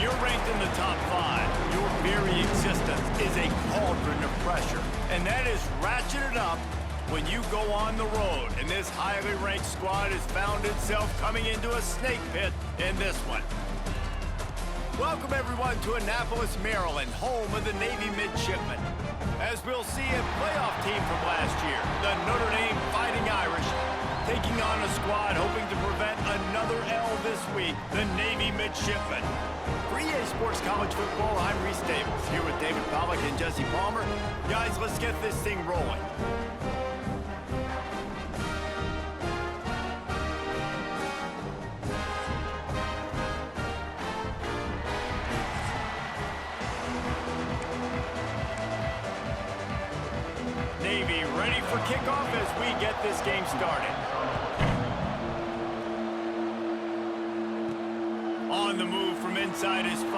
you're ranked in the top 5, your very existence is a cauldron of pressure. And that is ratcheted up when you go on the road. And this highly ranked squad has found itself coming into a snake pit in this one. Welcome, everyone, to Annapolis, Maryland, home of the Navy Midshipmen. As we'll see a playoff team from last year, the Notre Dame Fighting Irish, taking on a squad hoping to prevent another L this week, the Navy Midshipmen. For EA Sports College Football, I'm Reese Davis, here with David Pollack and Jesse Palmer. Guys, let's get this thing rolling. Navy ready for kickoff as we get this game started. On the move from inside his 5.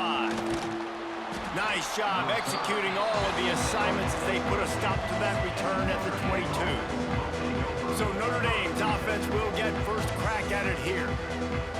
Nice job executing all of the assignments as they put a stop to that return at the 22. So Notre Dame's offense will get first crack at it here.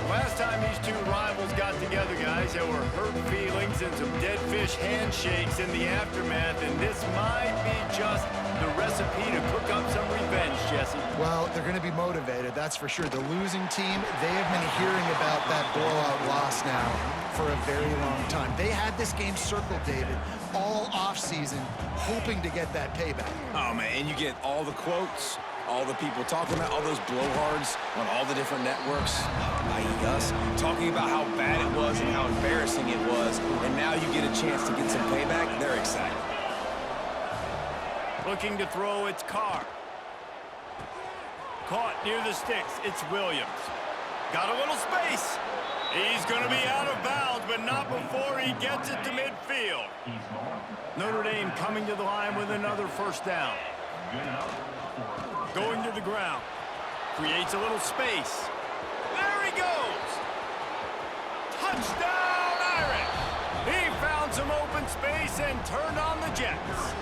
Last time these two rivals got together, guys, there were hurt feelings and some dead fish handshakes in the aftermath, and this might be just the recipe to cook up some revenge, Jesse. Well, they're going to be motivated, that's for sure. The losing team, they have been hearing about that blowout loss now for a very long time. They had this game circled, David, all offseason, hoping to get that payback. Oh, man, and you get all the quotes, all the people talking about all those blowhards on all the different networks, i.e. us, talking about how bad it was and how embarrassing it was, and now you get a chance to get some payback. They're excited. Looking to throw, it's Carr. Caught near the sticks, it's Williams. Got a little space. He's going to be out of bounds, but not before he gets it to midfield. Notre Dame coming to the line with another first down. Going to the ground. Creates a little space. There he goes. Touchdown, Irish. He found some open space and turned on the Jets.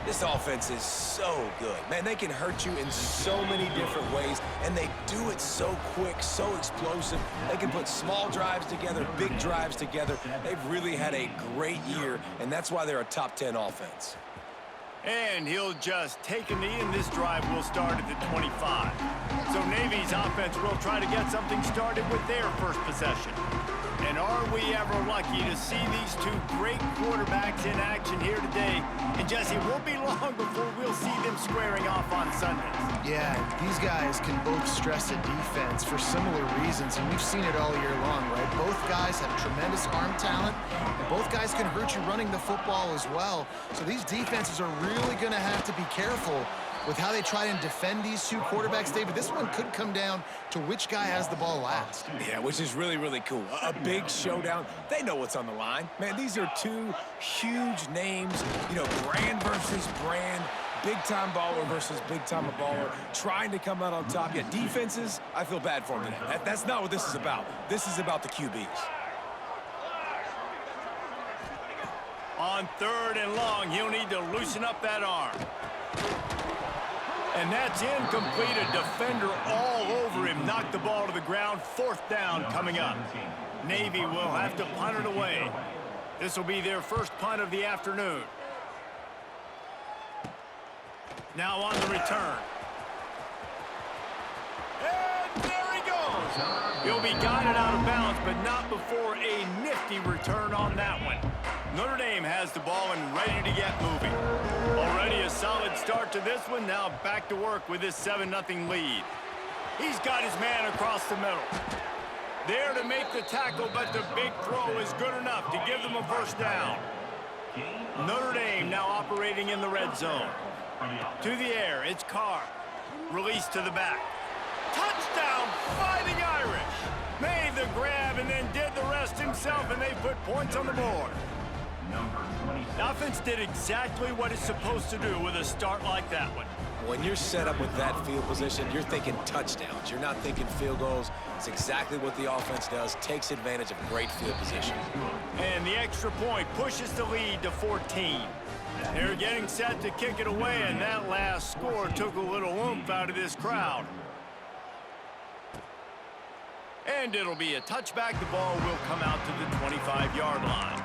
This offense is so good. Man, they can hurt you in so many different ways, and they do it so quick, so explosive. They can put small drives together, big drives together. They've really had a great year, and that's why they're a top 10 offense. And he'll just take a knee, and this drive will start at the 25. So Navy's offense will try to get something started with their first possession. And are we ever lucky to see these two great quarterbacks in action here today? And Jesse, it won't be long before we'll see them squaring off on Sundays. Yeah, these guys can both stress a defense for similar reasons, and we've seen it all year long, right? Both guys have tremendous arm talent, and both guys can hurt you running the football as well. So these defenses are really going to have to be careful with how they try and defend these two quarterbacks, David. This one could come down to which guy has the ball last. Yeah, which is really, really cool. A big showdown. They know what's on the line. Man, these are two huge names. You know, brand versus brand. Big-time baller versus big-time baller. Trying to come out on top. Yeah, defenses, I feel bad for them today. That's not what this is about. This is about the QBs. On 3rd and long, he'll need to loosen up that arm. And that's incomplete. A defender all over him. Knocked the ball to the ground. 4th down coming up. Navy will have to punt it away. This will be their first punt of the afternoon. Now on the return. And there he goes. He'll be guided out of bounds, but not before a nifty return on that one. Notre Dame has the ball and ready to get moving. Already a solid start to this one. Now back to work with this 7-0 lead. He's got his man across the middle. There to make the tackle, but the big throw is good enough to give them a first down. Notre Dame now operating in the red zone. To the air, it's Carr. Release to the back. Touchdown, Fighting Irish. Made the grab and then did the rest himself, and they put points on the board. The offense did exactly what it's supposed to do with a start like that one. When you're set up with that field position, you're thinking touchdowns. You're not thinking field goals. It's exactly what the offense does, takes advantage of great field position. And the extra point pushes the lead to 14. They're getting set to kick it away, and that last score took a little oomph out of this crowd. And it'll be a touchback. The ball will come out to the 20. 25-yard line.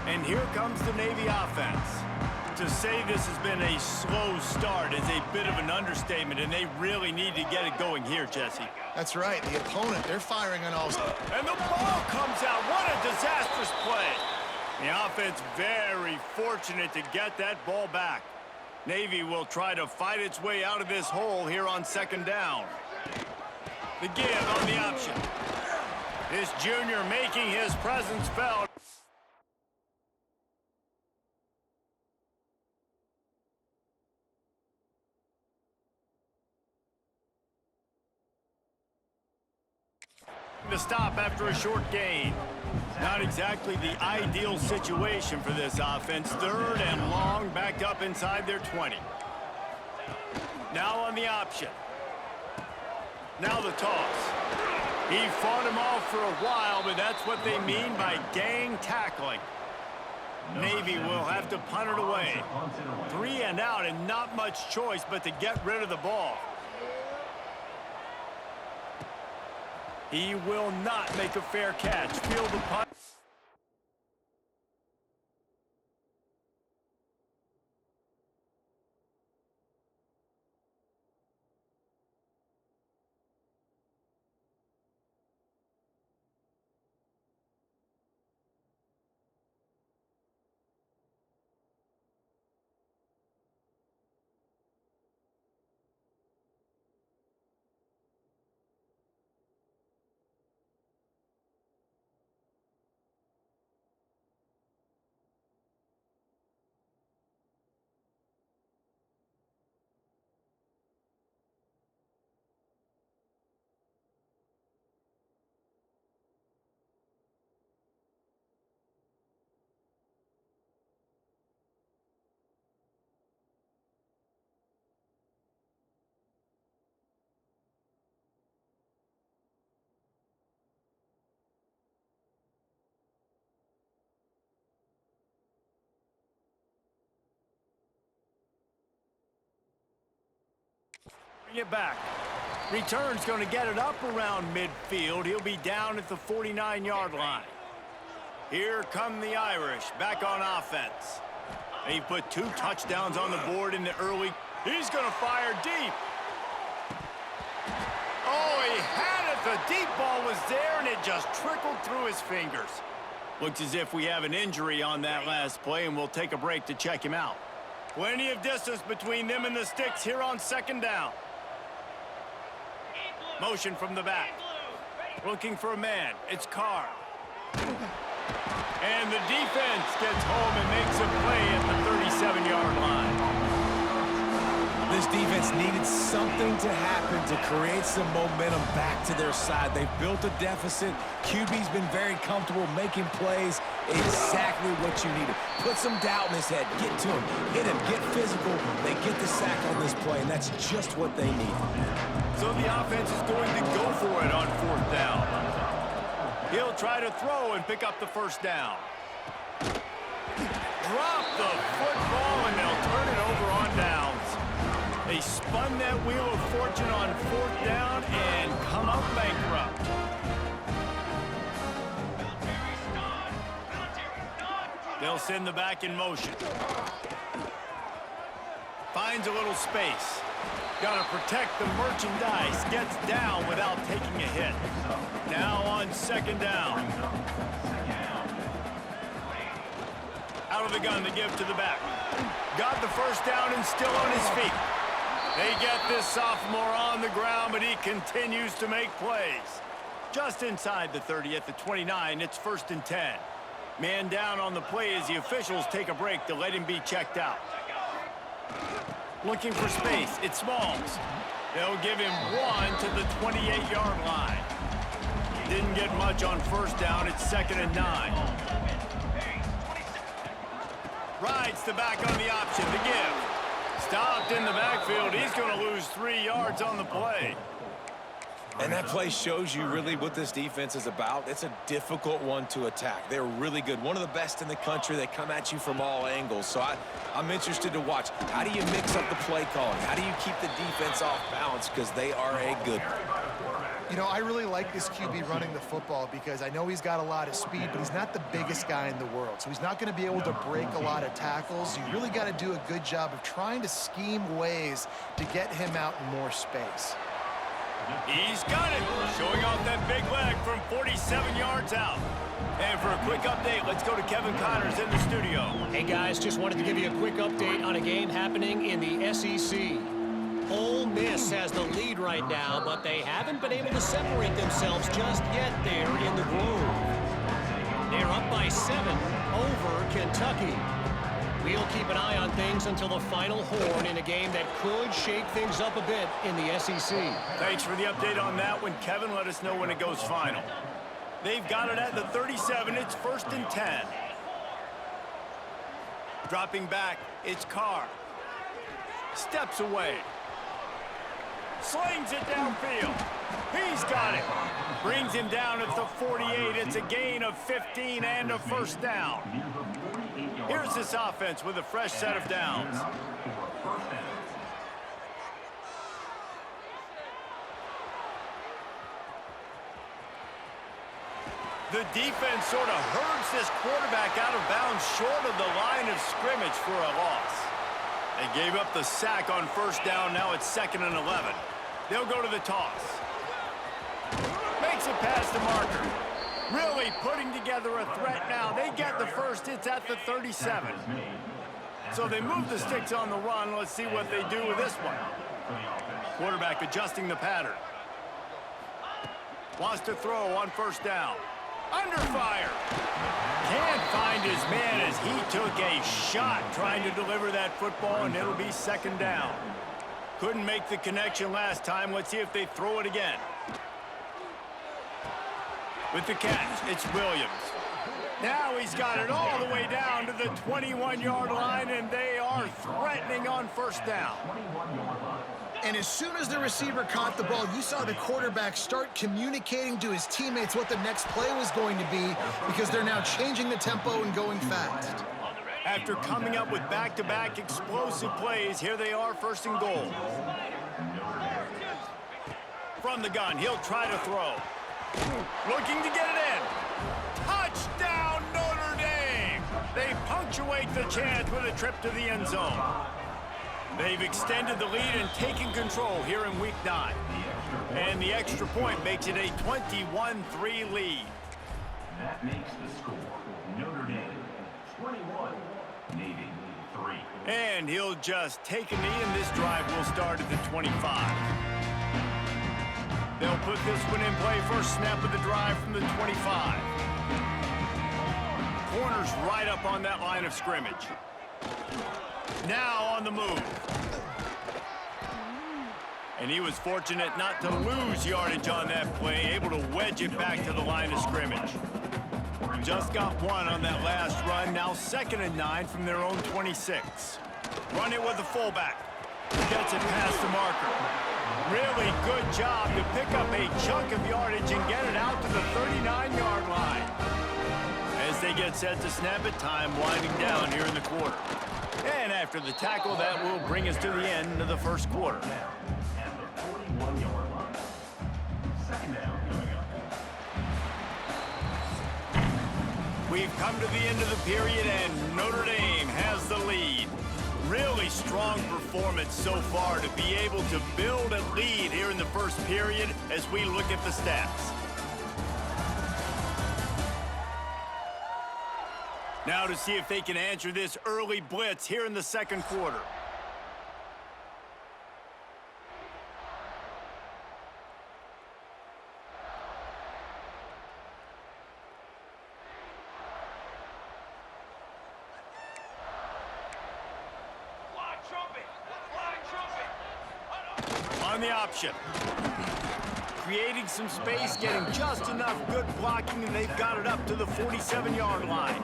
And here comes the Navy offense. To say this has been a slow start is a bit of an understatement, and they really need to get it going here, Jesse. That's right. The opponent, they're firing on all... And the ball comes out. What a disastrous play. The offense very fortunate to get that ball back. Navy will try to fight its way out of this hole here on second down. The give on the option. This junior making his presence felt. To stop after a short gain. Not exactly the ideal situation for this offense. Third and long, backed up inside their 20. Now on the option. Now the toss. He fought him off for a while, but that's what they mean by gang tackling. Navy will have to punt it away. 3 and out, and not much choice but to get rid of the ball. He will not make a fair catch. Field the punt. Bring it back. Return's going to get it up around midfield. He'll be down at the 49-yard line. Here come the Irish back on offense. They put 2 touchdowns on the board in the early. He's going to fire deep. Oh, he had it. The deep ball was there, and it just trickled through his fingers. Looks as if we have an injury on that last play, and we'll take a break to check him out. Plenty of distance between them and the sticks here on second down. Motion from the back. Looking for a man. It's Carr. And the defense gets home and makes a play at the 37-yard line. This defense needed something to happen to create some momentum back to their side. They've built a deficit. QB's been very comfortable making plays. Exactly what you needed. Put some doubt in his head. Get to him. Hit him. Get physical. They get the sack on this play, and that's just what they need. So the offense is going to go for it on fourth down. He'll try to throw and pick up the first down. Drop the football, and they'll turn it over on downs. They spun that wheel of fortune on fourth down and come up bankrupt. They'll send the back in motion. Finds a little space. Got to protect the merchandise. Gets down without taking a hit. Now on second down. Out of the gun to give to the back. Got the first down and still on his feet. They get this sophomore on the ground, but he continues to make plays. Just inside the 30 at the 29, it's 1st and 10. Man down on the play as the officials take a break to let him be checked out. Looking for space, it's Smalls. They'll give him 1 to the 28-yard line. Didn't get much on first down, it's 2nd and 9. Rides the back on the option, the give. Stopped in the backfield. He's going to lose 3 yards on the play. And that play shows you really what this defense is about. It's a difficult one to attack. They're really good. One of the best in the country. They come at you from all angles. So I'm interested to watch. How do you mix up the play calling? How do you keep the defense off balance? Because they are a good one. You know, I really like this QB running the football because I know he's got a lot of speed, but he's not the biggest guy in the world. So he's not going to be able to break a lot of tackles. You really got to do a good job of trying to scheme ways to get him out in more space. He's got it, showing off that big leg from 47 yards out. And for a quick update, let's go to Kevin Connors in the studio. Hey guys, just wanted to give you a quick update on a game happening in the SEC. Ole Miss has the lead right now, but they haven't been able to separate themselves just yet there in the Grove. They're up by 7 over Kentucky. We'll keep an eye on things until the final horn in a game that could shake things up a bit in the SEC. Thanks for the update on that one, Kevin. Let us know when it goes final. They've got it at the 37. It's 1st and 10. Dropping back, it's Carr. Steps away. Slings it downfield. He's got it. Brings him down at the 48. It's a gain of 15 and a first down. Here's this offense with a fresh set of downs. The defense sort of herds this quarterback out of bounds short of the line of scrimmage for a loss. They gave up the sack on first down. Now it's 2nd and 11. They'll go to the toss. Makes it past the marker. Really putting together a threat now. They get the first. It's at the 37. So they move the sticks on the run. Let's see what they do with this one. Quarterback adjusting the pattern. Wants to throw on first down. Under fire. Can't find his man as he took a shot trying to deliver that football, and it'll be 2nd down. Couldn't make the connection last time. Let's see if they throw it again. With the catch, it's Williams. Now he's got it all the way down to the 21-yard line, and they are threatening on first down. And as soon as the receiver caught the ball, you saw the quarterback start communicating to his teammates what the next play was going to be because they're now changing the tempo and going fast. After coming up with back-to-back explosive plays, here they are, 1st and goal. From the gun, he'll try to throw. Looking to get it in. Touchdown, Notre Dame! They punctuate the chance with a trip to the end zone. They've extended the lead and taken control here in Week 9. And the extra point makes it a 21-3 lead. That makes the score Notre Dame 21, Navy 3. And he'll just take a knee, and this drive will start at the 25. They'll put this one in play. First snap of the drive from the 25. Corner's right up on that line of scrimmage. Now on the move. And he was fortunate not to lose yardage on that play, able to wedge it back to the line of scrimmage. Just got one on that last run. Now 2nd and 9 from their own 26. Run it with the fullback. Gets it past the marker. Really good job to pick up a chunk of yardage and get it out to the 39-yard line. As they get set to snap it, time winding down here in the quarter. And after the tackle, that will bring us to the end of the first quarter. At the 41-yard line. 2nd down coming up. We've come to the end of the period, and Notre Dame has the lead. Really strong performance so far to be able to build a lead here in the first period as we look at the stats. Now to see if they can answer this early blitz here in the second quarter. On the option. Creating some space, getting just enough good blocking, and they've got it up to the 47-yard line.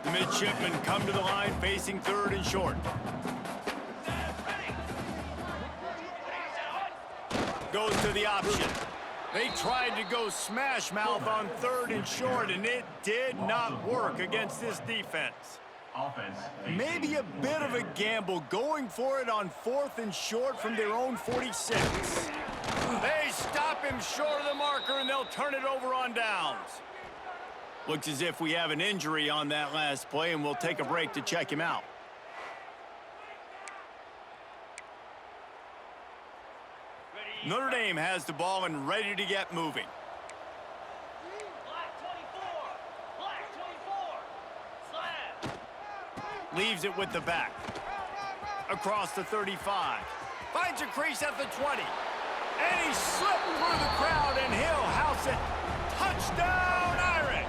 The midshipmen come to the line facing 3rd and short. Goes to the option. They tried to go smash mouth on 3rd and short, and it did not work against this defense. Maybe a bit of a gamble going for it on 4th and short from their own 46. They stop him short of the marker, and they'll turn it over on downs. Looks as if we have an injury on that last play, and we'll take a break to check him out. Notre Dame has the ball and ready to get moving. Leaves it with the back. Across the 35. Finds a crease at the 20. And he slipped through the crowd, and he'll house it. Touchdown, Irish!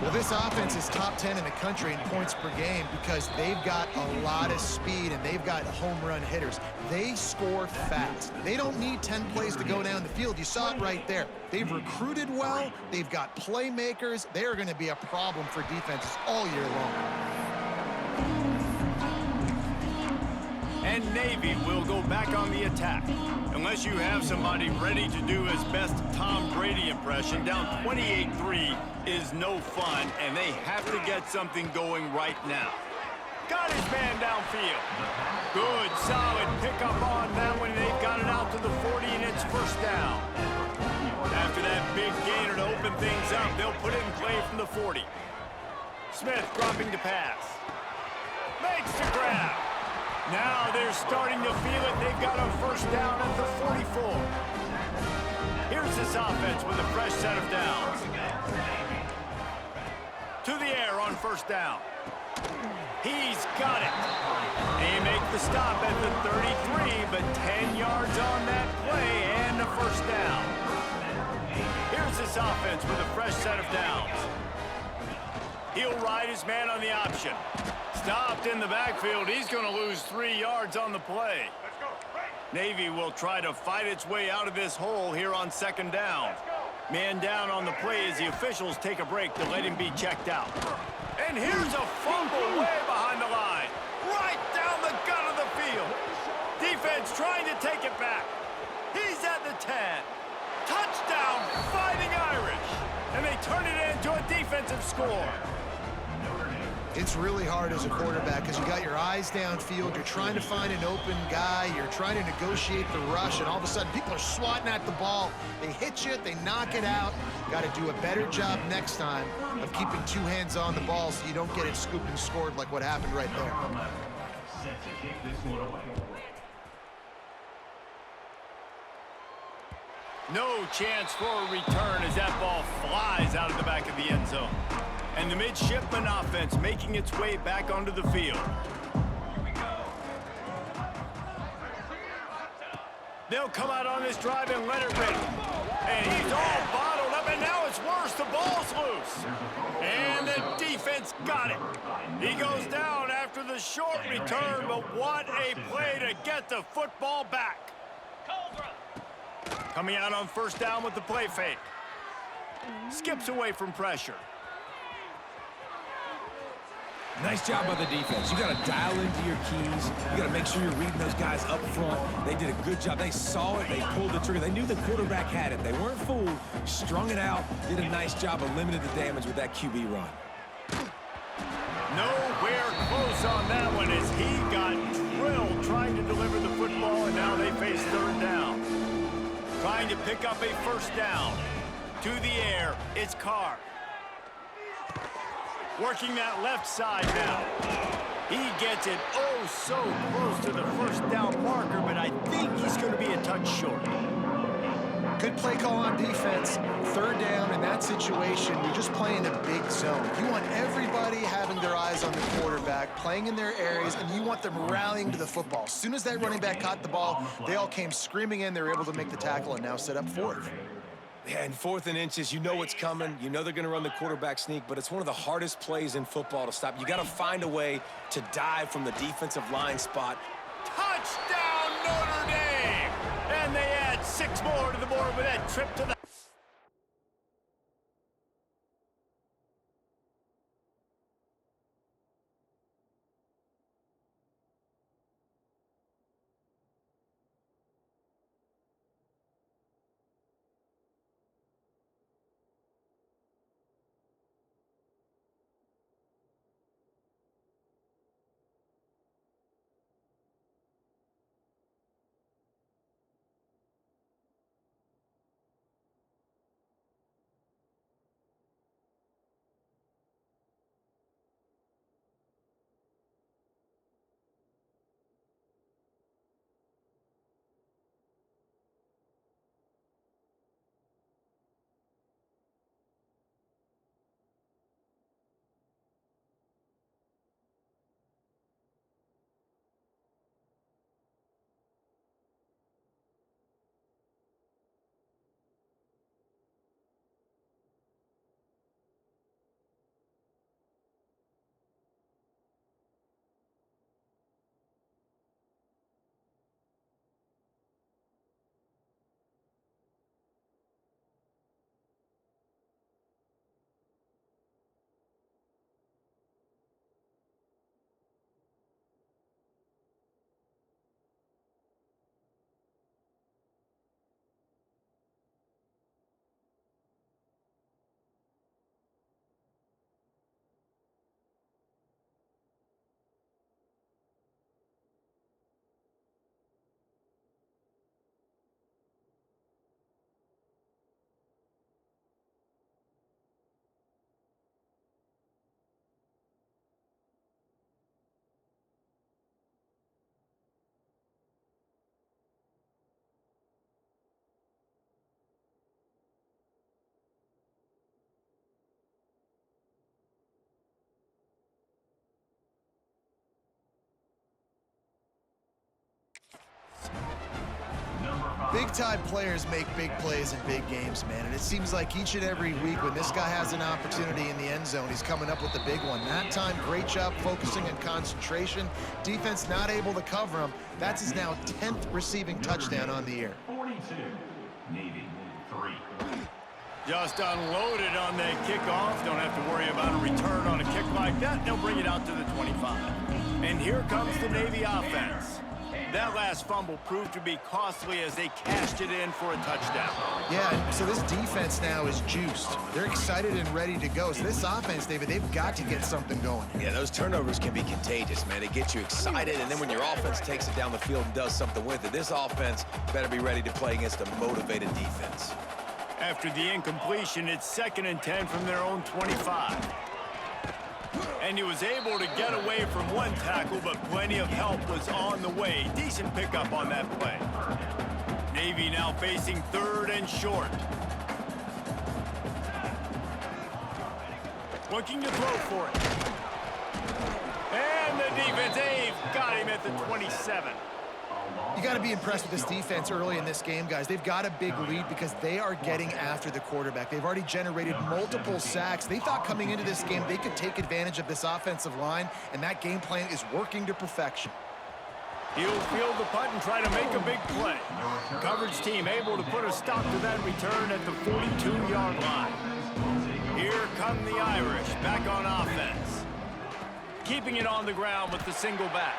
Well, this offense is top 10 in the country in points per game because they've got a lot of speed and they've got home run hitters. They score fast. They don't need 10 plays to go down the field. You saw it right there. They've recruited well. They've got playmakers. They are going to be a problem for defenses all year long. And Navy will go back on the attack. Unless you have somebody ready to do his best Tom Brady impression, down 28-3 is no fun, and they have to get something going right now. Got his man downfield. Good, solid pickup on that one. They've got it out to the 40, and it's first down. After that big gainer to open things up, they'll put it in play from the 40. Smith dropping to pass. Makes the grab. Now they're starting to feel it. They've got a first down at the 44. Here's this offense with a fresh set of downs. To the air on first down. He's got it. They make the stop at the 33, but 10 yards on that play and a first down. Here's this offense with a fresh set of downs. He'll ride his man on the option. Stopped in the backfield. He's going to lose 3 yards on the play. Navy will try to fight its way out of this hole here on second down. Man down on the play as the officials take a break to let him be checked out. And here's a fumble way behind the line. Right down the gut of the field. Defense trying to take it back. He's at the 10. Touchdown, Fighting Irish. And they turn it into a defensive score. It's really hard as a quarterback because you got your eyes downfield, you're trying to find an open guy, you're trying to negotiate the rush, and all of a sudden people are swatting at the ball. They hit you, they knock it out. Got to do a better job next time of keeping two hands on the ball so you don't get it scooped and scored like what happened right there. Set to kick this one away. No chance for a return as that ball flies out of the back of the end zone. And the midshipman offense making its way back onto the field. They'll come out on this drive and let it rip. And he's all bottled up, and now it's worse. The ball's loose. And the defense got it. He goes down after the short return, but what a play to get the football back. Coming out on first down with the play fake. Skips away from pressure. Nice job by the defense. You got to dial into your keys. You got to make sure you're reading those guys up front. They did a good job. They saw it. They pulled the trigger. They knew the quarterback had it. They weren't fooled. Strung it out. Did a nice job of limiting the damage with that QB run. Nowhere close on that one as he got drilled trying to deliver the football, and now they face third down. Trying to pick up a first down. To the air, it's Carr. Working that left side now. He gets it oh so close to the first down marker, but I think he's going to be a touch short. Good play call on defense. Third down in that situation, you're just playing a big zone. You want everybody having their eyes on the quarterback, playing in their areas, and you want them rallying to the football. As soon as that running back caught the ball, they all came screaming in. They were able to make the tackle and now set up fourth. Yeah, and 4th and inches, you know what's coming. You know they're going to run the quarterback sneak, but it's one of the hardest plays in football to stop. You got to find a way to dive from the defensive line spot. Touchdown, Notre Dame! And they add 6 more to the board with that trip to the Big-time players make big plays in big games, man, and it seems like each and every week when this guy has an opportunity in the end zone, he's coming up with a big one. That time, great job focusing on concentration. Defense not able to cover him. That's his now 10th receiving touchdown on the year. 42, Navy 3. Just unloaded on that kickoff. Don't have to worry about a return on a kick like that. They'll bring it out to the 25. And here comes the Navy offense. That last fumble proved to be costly as they cashed it in for a touchdown. Yeah, so this defense now is juiced. They're excited and ready to go. So this offense, David, they've got to get something going. Yeah, those turnovers can be contagious, man. It gets you excited, and then when your offense takes it down the field and does something with it, this offense better be ready to play against a motivated defense. After the incompletion, it's 2nd and 10 from their own 25. And he was able to get away from one tackle, but plenty of help was on the way. Decent pickup on that play. Navy now facing 3rd and short. Looking to throw for it. And the defense, they've got him at the 27. You got to be impressed with this defense early in this game, guys. They've got a big lead because they are getting after the quarterback. They've already generated multiple sacks. They thought coming into this game they could take advantage of this offensive line, and that game plan is working to perfection. He'll field the punt and try to make a big play. Coverage team able to put a stop to that return at the 42-yard line. Here come the Irish back on offense. Keeping it on the ground with the single back.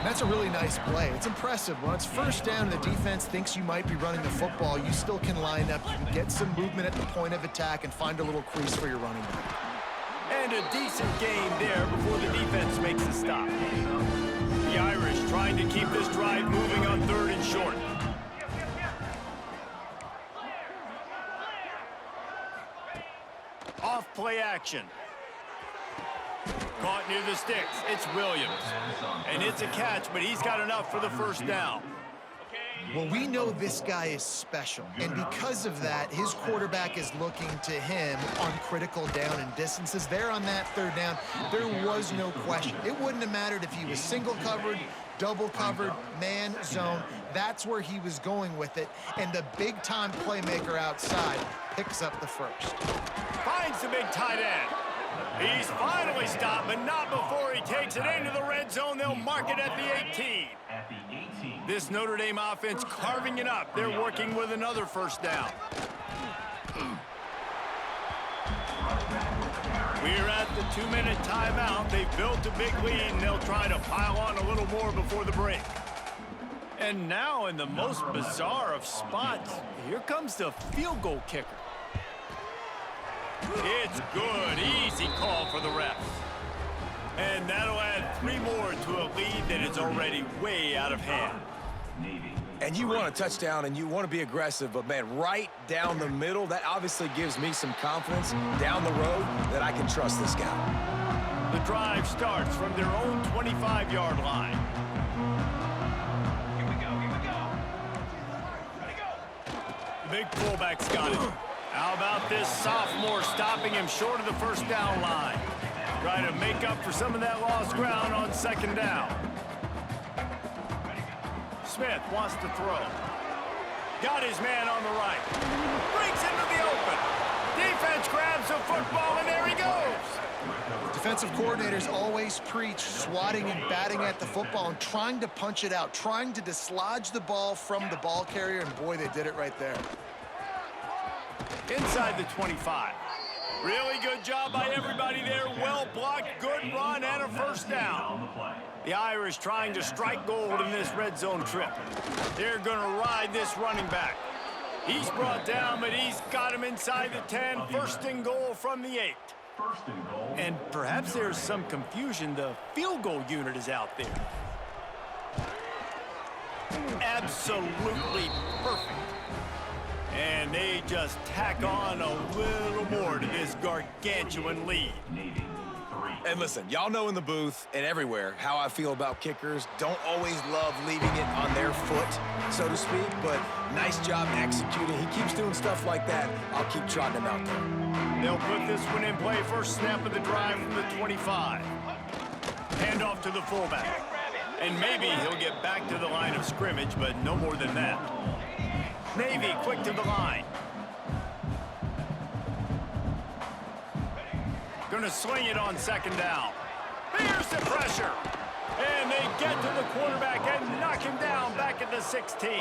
That's a really nice play. It's impressive. When it's first down and the defense thinks you might be running the football, you still can line up. You can get some movement at the point of attack and find a little crease for your running back. And a decent gain there before the defense makes a stop. The Irish trying to keep this drive moving on 3rd and short. Off play action. Caught near the sticks. It's Williams. And it's a catch, but he's got enough for the first down. Well, we know this guy is special, and because of that, his quarterback is looking to him on critical down and distances. There on that 3rd down, there was no question. It wouldn't have mattered if he was single covered, double covered, man, zone. That's where he was going with it, and the big-time playmaker outside picks up the first. Finds the big tight end. He's finally stopped, but not before he takes it into the red zone. They'll mark it at the 18. At the 18. This Notre Dame offense carving it up. They're working with another first down. We're at the 2-minute timeout. They've built a big lead, and they'll try to pile on a little more before the break. And now in the most bizarre of spots, here comes the field goal kicker. It's good. Easy call for the refs. And that'll add 3 more to a lead that is already way out of hand. And you want a touchdown and you want to be aggressive, but man, right down the middle, that obviously gives me some confidence down the road that I can trust this guy. The drive starts from their own 25-yard line. Here we go. Ready, go. The big fullback's got it. How about this sophomore stopping him short of the first down line? Trying to make up for some of that lost ground on 2nd down. Smith wants to throw. Got his man on the right. Breaks into the open. Defense grabs the football, and there he goes. Defensive coordinators always preach swatting and batting at the football and trying to punch it out, trying to dislodge the ball from the ball carrier, and boy, they did it right there. Inside the 25. Really good job by everybody there. Well blocked, good run, and a first down. The Irish trying to strike gold in this red zone trip. They're going to ride this running back. He's brought down, but he's got him inside the 10. 1st and goal from the 8. And perhaps there's some confusion. The field goal unit is out there. Absolutely perfect. And they just tack on a little more to this gargantuan lead. And listen, y'all know in the booth and everywhere how I feel about kickers. Don't always love leaving it on their foot, so to speak, but nice job executing. He keeps doing stuff like that. I'll keep trotting him out there. They'll put this one in play. First snap of the drive from the 25. Hand off to the fullback. And maybe he'll get back to the line of scrimmage, but no more than that. Navy quick to the line. Gonna swing it on second down. Here's the pressure. And they get to the quarterback and knock him down back at the 16.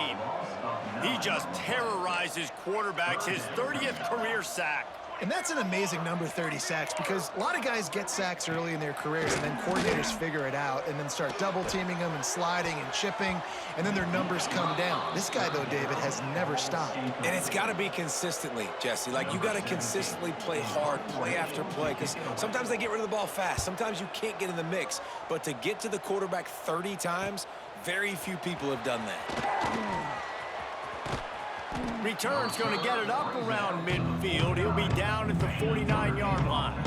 He just terrorizes quarterbacks, his 30th career sack. And that's an amazing number, 30 sacks, because a lot of guys get sacks early in their careers, and then coordinators figure it out and then start double-teaming them and sliding and chipping, and then their numbers come down. This guy, though, David, has never stopped. And it's got to be consistently, Jesse. Like, you got to consistently play hard, play after play, because sometimes they get rid of the ball fast. Sometimes you can't get in the mix. But to get to the quarterback 30 times, very few people have done that. Return's going to get it up around midfield. He'll be down at the 49-yard line.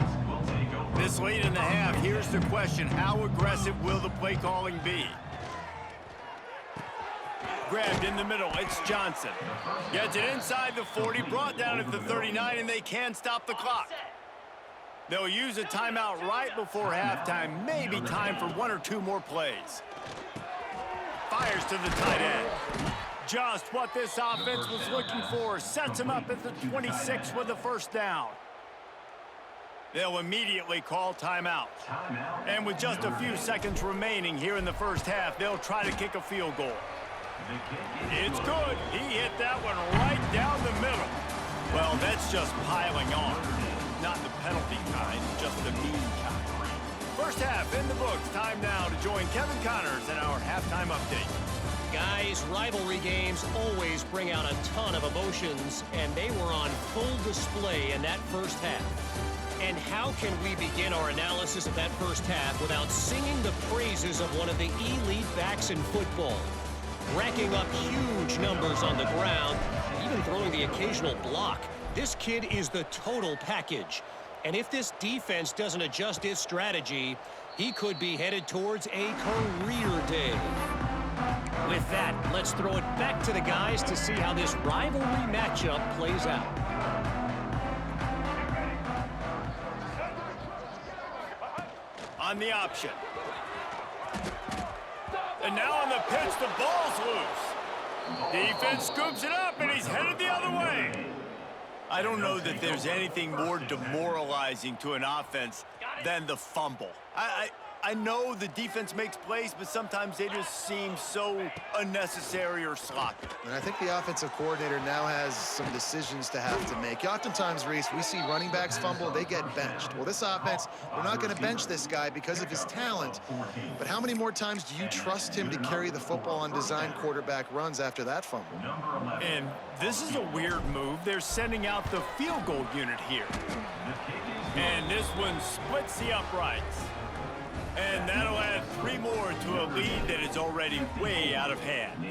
This late in the half, here's the question. How aggressive will the play calling be? Grabbed in the middle. It's Johnson. Gets it inside the 40, brought down at the 39, and they can't stop the clock. They'll use a timeout right before halftime. Maybe time for one or two more plays. Fires to the tight end. Just what this offense was looking for. Sets him up at the 26 with the first down. They'll immediately call timeout. And with just a few seconds remaining here in the first half, they'll try to kick a field goal. It's good. He hit that one right down the middle. Well, that's just piling on. Not the penalty kind, just the mean kind. First half in the books. Time now to join Kevin Connors in our halftime update. Guys, rivalry games always bring out a ton of emotions, and they were on full display in that first half. And how can we begin our analysis of that first half without singing the praises of one of the elite backs in football? Racking up huge numbers on the ground, even throwing the occasional block. This kid is the total package. And if this defense doesn't adjust its strategy, he could be headed towards a career day. With that, let's throw it back to the guys to see how this rivalry matchup plays out. On the option. And now on the pitch, the ball's loose. Defense scoops it up, and he's headed the other way. I don't know that there's anything more demoralizing to an offense than the fumble. I know the defense makes plays, but sometimes they just seem so unnecessary or sloppy. And I think the offensive coordinator now has some decisions to have to make. Oftentimes, Reese, we see running backs fumble, they get benched. Well, this offense, we're not going to bench this guy because of his talent. But how many more times do you trust him to carry the football on design quarterback runs after that fumble? And this is a weird move. They're sending out the field goal unit here. And this one splits the uprights. And that'll add 3 more to a lead that is already way out of hand.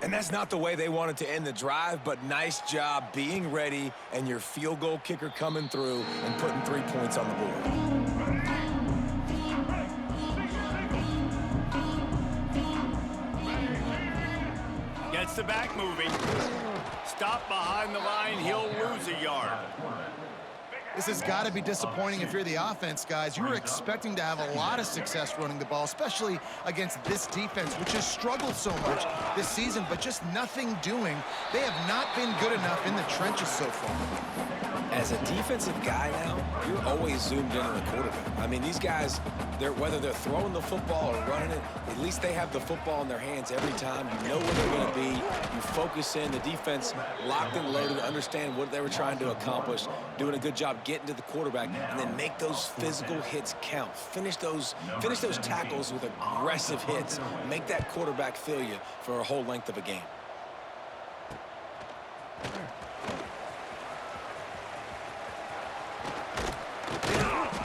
And that's not the way they wanted to end the drive, but nice job being ready and your field goal kicker coming through and putting 3 points on the board. Gets the back moving. Stop behind the line, he'll lose a yard. This has got to be disappointing if you're the offense, guys. You were expecting to have a lot of success running the ball, especially against this defense, which has struggled so much this season, but just nothing doing. They have not been good enough in the trenches so far. As a defensive guy now, you're always zoomed in on the quarterback. I mean, these guys, whether they're throwing the football or running it, at least they have the football in their hands every time. You know where they're going to be. You focus in. The defense locked and loaded, understand what they were trying to accomplish, doing a good job getting to the quarterback, and then make those physical hits count. Finish those tackles with aggressive hits. Make that quarterback feel you for a whole length of a game.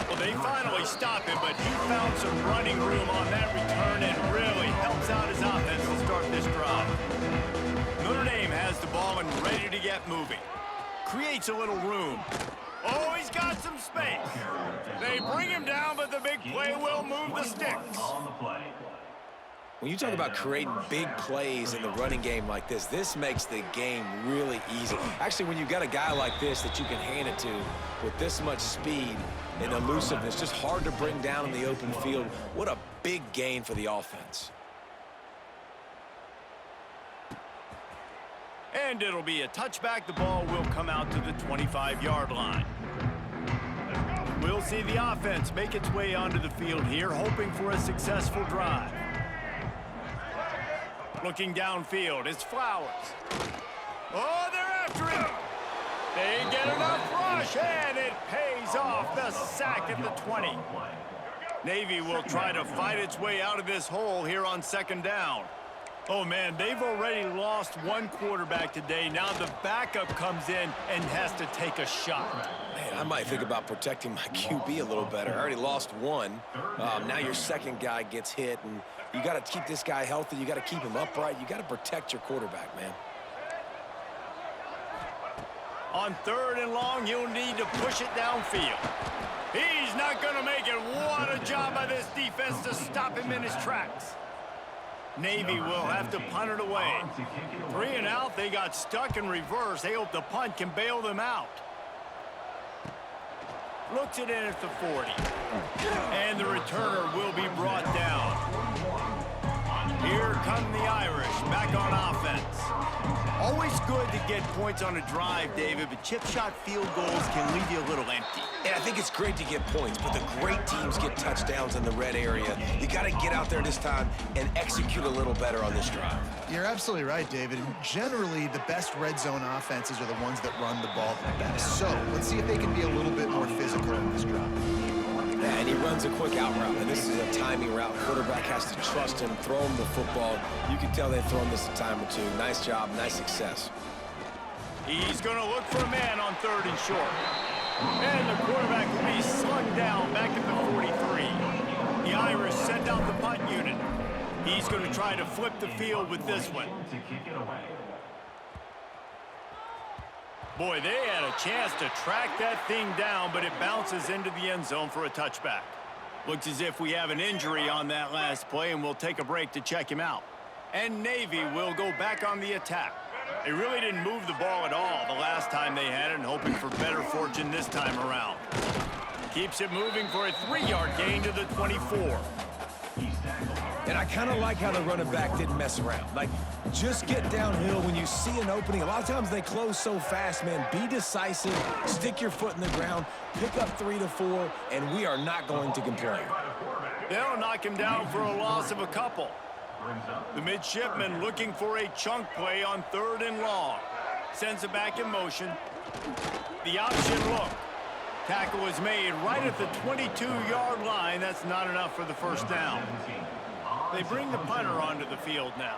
Well, they finally stopped him, but he found some running room on that return and really helps out his offense to start this drive. Notre Dame has the ball and ready to get moving. Creates a little room. Oh, he's got some space. They bring him down, but the big play will move the sticks. When you talk about creating big plays in the running game like this makes the game really easy. Actually, when you've got a guy like this that you can hand it to with this much speed and elusiveness, just hard to bring down in the open field, what a big gain for the offense. And it'll be a touchback. The ball will come out to the 25-yard line. We'll see the offense make its way onto the field here, hoping for a successful drive. Looking downfield, it's Flowers. Oh, they're after him. They get enough rush, and it pays off. The sack at the 20. Navy will try to fight its way out of this hole here on second down. Oh, man, they've already lost one quarterback today. Now the backup comes in and has to take a shot. Man, I might think about protecting my QB a little better. I already lost one. Now your second guy gets hit, and you got to keep this guy healthy. You got to keep him upright. You got to protect your quarterback, man. On third and long, you'll need to push it downfield. He's not going to make it. What a job by this defense to stop him in his tracks. Navy will have to punt it away. 3 and out, they got stuck in reverse. They hope the punt can bail them out. Looks it in at the 40. And the returner will be brought down. Here come the Irish, back on offense. Always good to get points on a drive, David, but chip shot field goals can leave you a little empty. And I think it's great to get points, but the great teams get touchdowns in the red area. You got to get out there this time and execute a little better on this drive. You're absolutely right, David. And generally, the best red zone offenses are the ones that run the ball the best. So let's see if they can be a little bit more physical in this drive. Yeah, and he runs a quick out route, and this is a timing route. Quarterback has to trust him, throw him the football. You can tell they've thrown this a time or two. Nice job, nice success. He's going to look for a man on third and short. And the quarterback will be slung down back at the 43. The Irish send out the punt unit. He's going to try to flip the field with this one. Boy, they had a chance to track that thing down, but it bounces into the end zone for a touchback. Looks as if we have an injury on that last play, and we'll take a break to check him out. And Navy will go back on the attack. They really didn't move the ball at all the last time they had it, and hoping for better fortune this time around. Keeps it moving for a 3-yard gain to the 24. And I kind of like how the running back didn't mess around. Like, just get downhill when you see an opening. A lot of times they close so fast, man. Be decisive, stick your foot in the ground, pick up 3 to 4, and we are not going to complain. They'll knock him down for a loss of a couple. The midshipman looking for a chunk play on third and long. Sends it back in motion. The option look. Tackle is made right at the 22-yard line. That's not enough for the first down. They bring the punter onto the field now.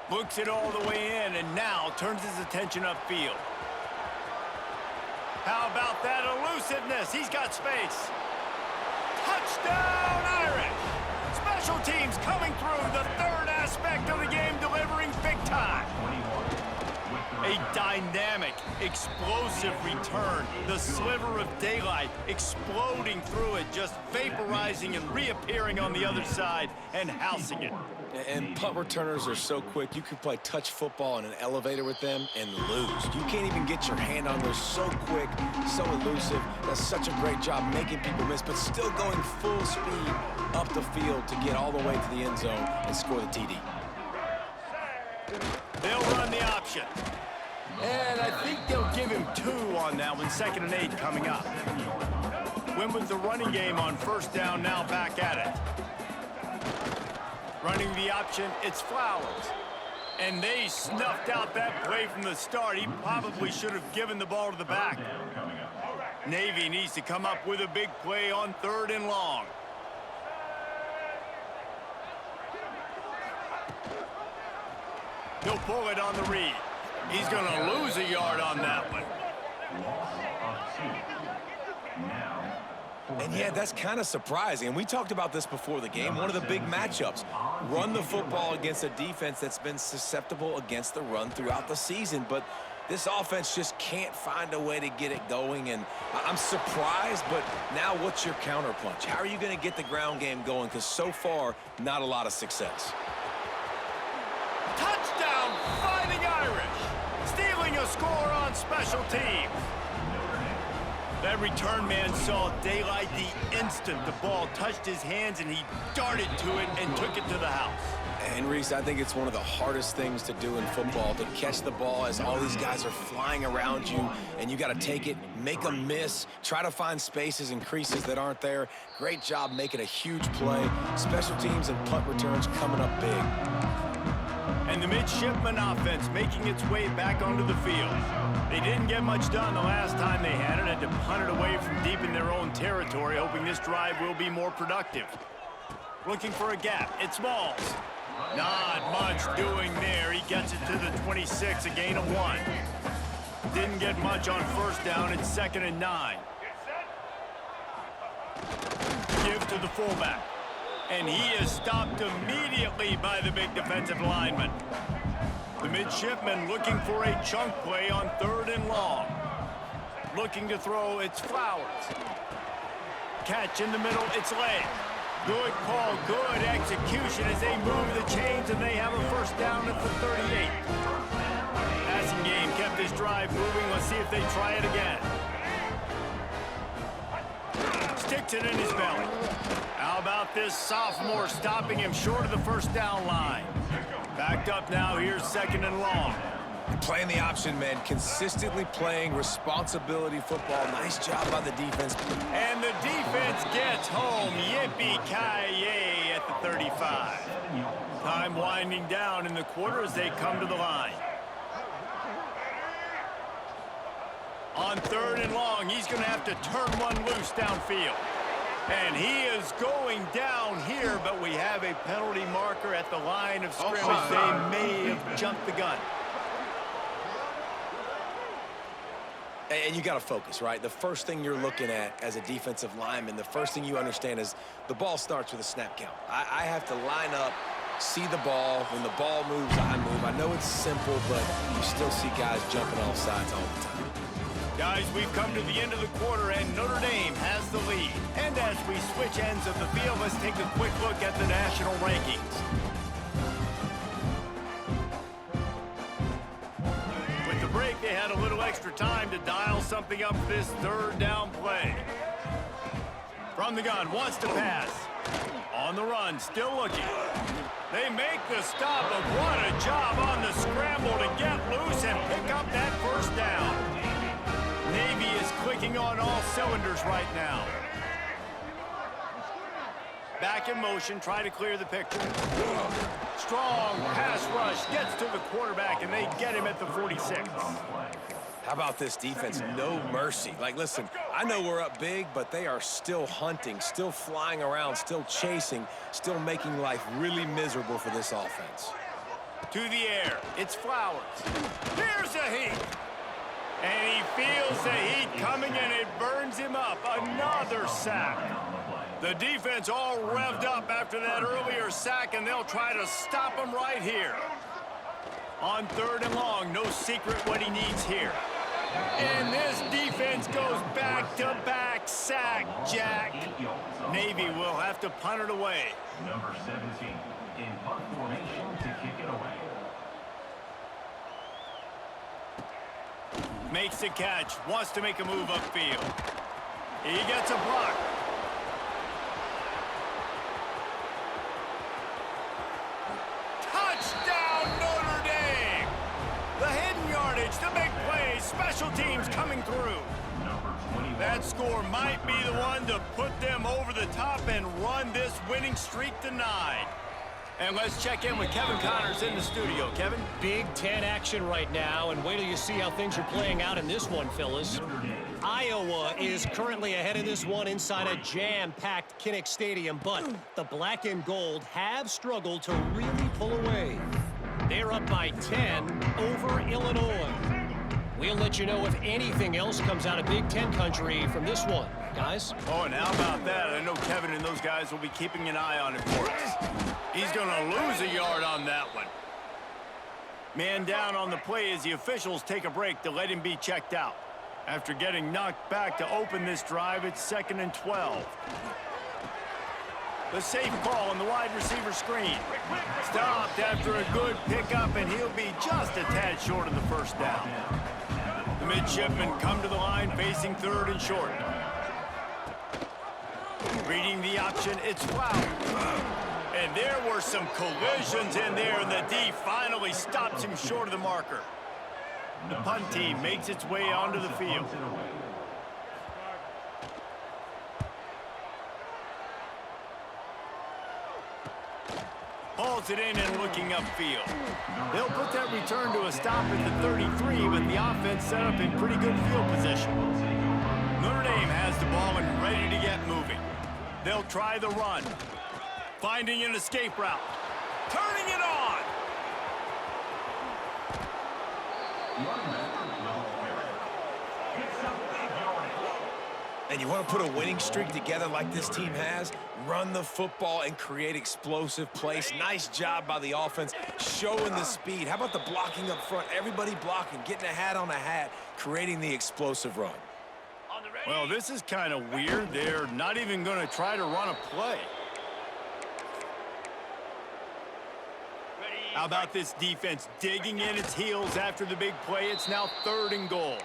Looks it all the way in and now turns his attention upfield. How about that elusiveness? He's got space. Touchdown, Irish! Special teams coming through, the third aspect of the game, delivering big time. A dynamic, explosive return. The sliver of daylight exploding through it, just vaporizing and reappearing on the other side and housing it. And punt returners are so quick. You can play touch football in an elevator with them and lose. You can't even get your hand on those. So quick, so elusive. That's such a great job making people miss, but still going full speed up the field to get all the way to the end zone and score the TD. They'll run the option. And I think they'll give him 2 on that one. 2nd and 8 coming up. Win with the running game on first down, now back at it. Running the option, it's Flowers. And they snuffed out that play from the start. He probably should have given the ball to the back. Navy needs to come up with a big play on third and long. He'll pull it on the read. He's going to lose a yard on that one. And yeah, that's kind of surprising. And we talked about this before the game. One of the big matchups. Run the football against a defense that's been susceptible against the run throughout the season. But this offense just can't find a way to get it going. And I'm surprised, but now what's your counterpunch? How are you going to get the ground game going? Because so far, not a lot of success. Touchdown, Fighting Irish. Stealing a score on special teams. That return man saw daylight the instant the ball touched his hands, and he darted to it and took it to the house. And Reese, I think it's one of the hardest things to do in football, to catch the ball as all these guys are flying around you, and you got to take it, make them miss, try to find spaces and creases that aren't there. Great job making a huge play. Special teams and punt returns coming up big. And the midshipman offense making its way back onto the field. They didn't get much done the last time they had it, and to punt it away from deep in their own territory, hoping this drive will be more productive. Looking for a gap. It's Smalls. Not much doing there. He gets it to the 26, a gain of 1. Didn't get much on first down. It's 2nd and 9. Give to the fullback. And he is stopped immediately by the big defensive lineman. The midshipman looking for a chunk play on 3rd and long. Looking to throw, it's Flowers. Catch in the middle, it's Lay. Good call, good execution as they move the chains, and they have a first down at the 38. Passing game kept this drive moving. Let's see if they try it again. Sticks it in his belly. How about this sophomore stopping him short of the first down line? Backed up now, here's 2nd and long. Playing the option, man. Consistently playing responsibility football. Nice job by the defense. And the defense gets home. Yippee-ki-yay at the 35. Time winding down in the quarter as they come to the line. On 3rd and long, he's going to have to turn one loose downfield. And he is going down here, but we have a penalty marker at the line of scrimmage. They may have jumped the gun. And you got to focus, right? The first thing you're looking at as a defensive lineman, the first thing you understand is the ball starts with a snap count. I have to line up, see the ball. When the ball moves, I move. I know it's simple, but you still see guys jumping off sides all the time. Guys, we've come to the end of the quarter, and Notre Dame has the lead. And as we switch ends of the field, let's take a quick look at the national rankings. With the break, they had a little extra time to dial something up for this 3rd down play. From the gun, wants to pass. On the run, still looking. They make the stop, but what a job on the scramble to get loose and pick up that first down. Navy is clicking on all cylinders right now. Back in motion, try to clear the picture. Strong pass rush, gets to the quarterback, and they get him at the 46. How about this defense? No mercy. Like, listen, I know we're up big, but they are still hunting, still flying around, still chasing, still making life really miserable for this offense. To the air, it's Flowers. Here's a heat. And he feels the heat coming, and it burns him up. Another sack. The defense all revved up after that earlier sack, and they'll try to stop him right here. On 3rd and long, no secret what he needs here. And this defense goes back-to-back sack, Jack. Navy will have to punt it away. Number 17 in punt formation to kick it away. Makes the catch, wants to make a move upfield. He gets a block. Touchdown, Notre Dame! The hidden yardage, the big plays, special teams coming through. That score might be the one to put them over the top and run this winning streak to 9. And let's check in with Kevin Connors in the studio. Kevin? Big Ten action right now, and wait till you see how things are playing out in this one, Phyllis. Iowa is currently ahead of this one inside a jam-packed Kinnick Stadium, but the black and gold have struggled to really pull away. They're up by 10 over Illinois. We'll let you know if anything else comes out of Big Ten country from this one, guys. Oh, and how about that? I know Kevin and those guys will be keeping an eye on it for us. He's going to lose a yard on that one. Man down on the play as the officials take a break to let him be checked out. After getting knocked back to open this drive, it's 2nd and 12. The safe call on the wide receiver screen. Stopped after a good pickup, and he'll be just a tad short of the first down. The midshipmen come to the line facing third and short. Reading the option, it's Flowers. And there were some collisions in there, and the D finally stops him short of the marker. The punt team makes its way onto the field. Hauls it in and looking upfield. They'll put that return to a stop at the 33, but the offense set up in pretty good field position. Notre Dame has the ball and ready to get moving. They'll try the run. Finding an escape route. Turning it on! And you want to put a winning streak together like this team has? Run the football and create explosive plays. Nice job by the offense, showing the speed. How about the blocking up front? Everybody blocking, getting a hat on a hat, creating the explosive run. Well, this is kind of weird. They're not even going to try to run a play. How about this defense digging in its heels after the big play? It's now 3rd and goal.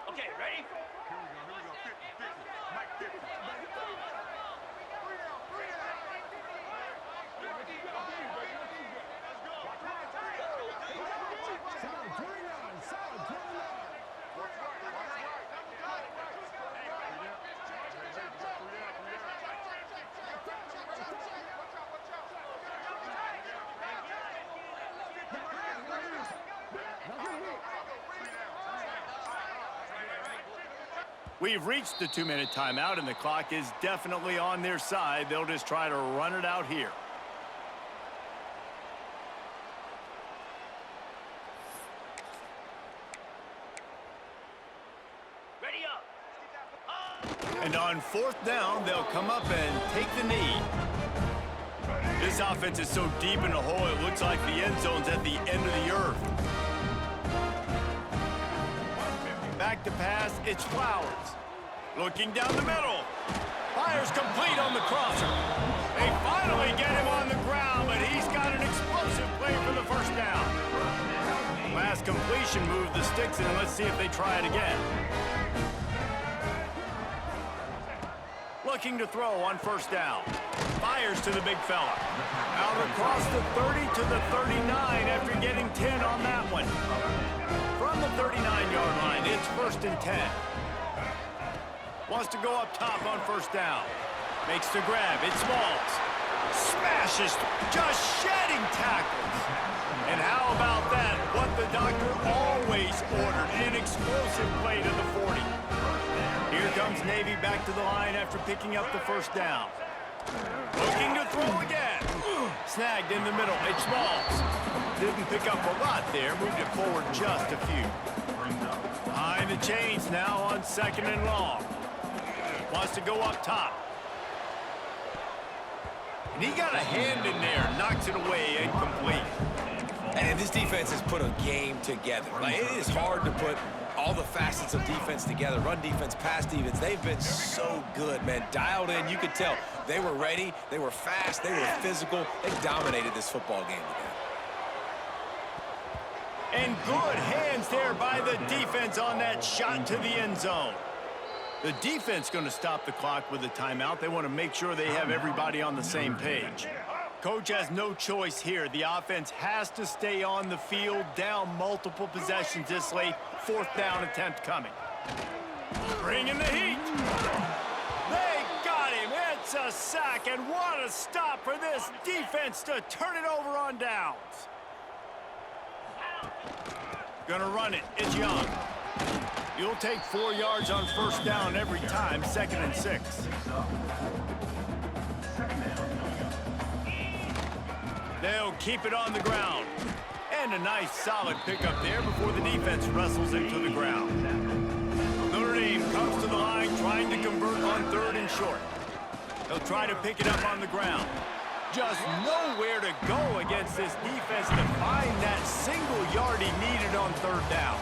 Okay, ready? We've reached the 2-minute timeout, and the clock is definitely on their side. They'll just try to run it out here. Ready up. And on 4th down, they'll come up and take the knee. This offense is so deep in the hole, it looks like the end zone's at the end of the earth. Back to pass, it's Flowers. Looking down the middle. Fires complete on the crosser. They finally get him on the ground, but he's got an explosive play for the 1st down. Last completion moved the sticks, and let's see if they try it again. Looking to throw on 1st down. Fires to the big fella. Out across the 30 to the 39 after getting 10 on that one. From the 39-yard line, it's 1st and 10. Wants to go up top on 1st down. Makes the grab. It's Smalls. Smashes, just shedding tackles. And how about that? What the doctor always ordered. An explosive play to the 40. Here comes Navy back to the line after picking up the 1st down. Looking to throw again. Snagged in the middle. It's Smalls. Didn't pick up a lot there. Moved it forward just a few. Behind the chains now on 2nd and long. Wants to go up top. And he got a hand in there. Knocks it away. Incomplete. And this defense has put a game together. Like, it is hard to put all the facets of defense together. Run defense, pass defense. They've been so good, man. Dialed in. You could tell they were ready. They were fast. They were physical. They dominated this football game together. And good hands there by the defense on that shot to the end zone. The defense going to stop the clock with a timeout. They want to make sure they have everybody on the same page. Coach has no choice here. The offense has to stay on the field, down multiple possessions this late. 4th down attempt coming. Bringing the heat. They got him. It's a sack, and what a stop for this defense to turn it over on downs. Gonna run it. It's Young. You'll take 4 yards on 1st down every time, 2nd and 6. They'll keep it on the ground. And a nice solid pickup there before the defense wrestles into the ground. Notre Dame comes to the line trying to convert on 3rd and short. They'll try to pick it up on the ground. Just nowhere to go against this defense to find that single yard he needed on 3rd down.